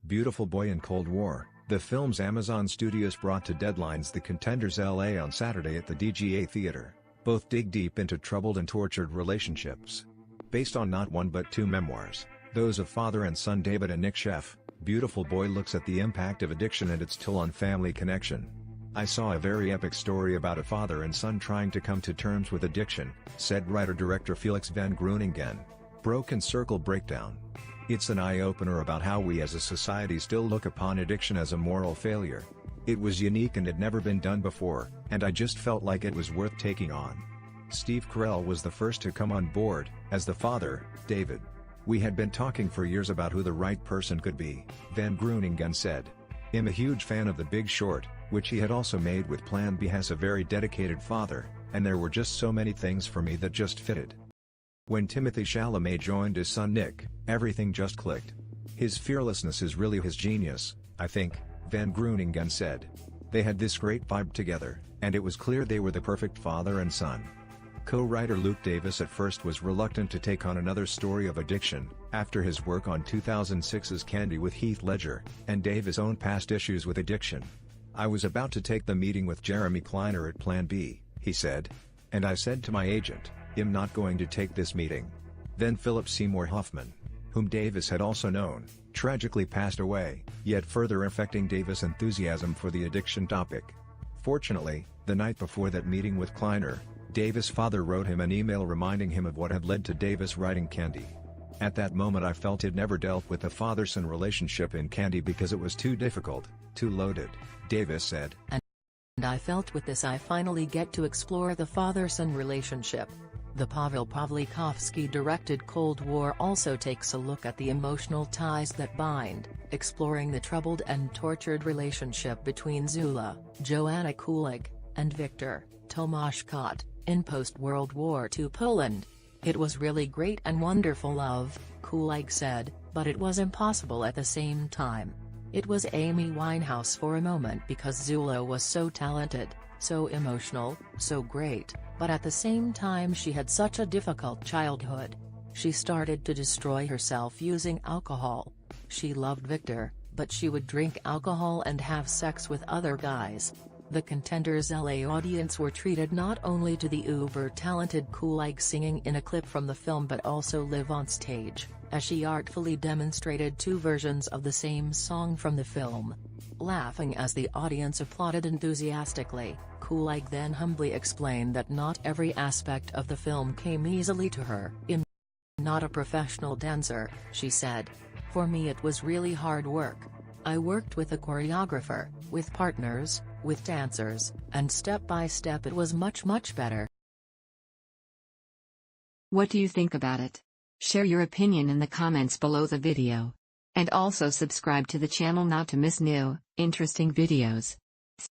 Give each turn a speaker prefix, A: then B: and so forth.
A: Beautiful Boy in Cold War. The film's Amazon Studios brought to deadlines The Contenders LA on Saturday at the DGA Theater. Both dig deep into troubled and tortured relationships. Based on not one but two memoirs, those of father and son David and Nick Sheff, Beautiful Boy looks at the impact of addiction and its toll on family connection. I saw a very epic story about a father and son trying to come to terms with addiction, said writer-director Felix van Groeningen. Broken Circle Breakdown. It's an eye-opener about how we as a society still look upon addiction as a moral failure. It was unique and had never been done before, and I just felt like it was worth taking on. Steve Carell was the first to come on board, as the father, David. We had been talking for years about who the right person could be, Van Groeningen said. I'm a huge fan of The Big Short, which he had also made with Plan B. Has a very dedicated father, and there were just so many things for me that just fitted. When Timothée Chalamet joined his son Nick, everything just clicked. His fearlessness is really his genius, I think, Van Groeningen said. They had this great vibe together, and it was clear they were the perfect father and son. Co-writer Luke Davis at first was reluctant to take on another story of addiction, after his work on 2006's Candy with Heath Ledger, and Davis' own past issues with addiction. I was about to take the meeting with Jeremy Kleiner at Plan B, he said. And I said to my agent, I'm not going to take this meeting. Then Philip Seymour Hoffman, whom Davis had also known, tragically passed away, yet further affecting Davis' enthusiasm for the addiction topic. Fortunately, the night before that meeting with Kleiner, Davis' father wrote him an email reminding him of what had led to Davis writing Candy. At that moment I felt he'd never dealt with the father-son relationship in Candy because it was too difficult, too loaded, Davis said.
B: And I felt with this I finally get to explore the father-son relationship. The Pavel Pawlikowski-directed Cold War also takes a look at the emotional ties that bind, exploring the troubled and tortured relationship between Zula, Joanna Kulig, and Viktor, Tomasz Kot, in post-World War II Poland. It was really great and wonderful love, Kulig said, but it was impossible at the same time. It was Amy Winehouse for a moment because Zula was so talented, so emotional, so great, but at the same time she had such a difficult childhood. She started to destroy herself using alcohol. She loved Viktor, but she would drink alcohol and have sex with other guys. The Contenders LA audience were treated not only to the uber-talented Kulig singing in a clip from the film but also live on stage, as she artfully demonstrated two versions of the same song from the film. Laughing as the audience applauded enthusiastically, Kulig then humbly explained that not every aspect of the film came easily to her. I'm not a professional dancer, she said. For me it was really hard work. I worked with a choreographer, with partners, with dancers, and step by step it was much better.
C: What do you think about it? Share your opinion in the comments below the video. And also subscribe to the channel not to miss new, interesting videos.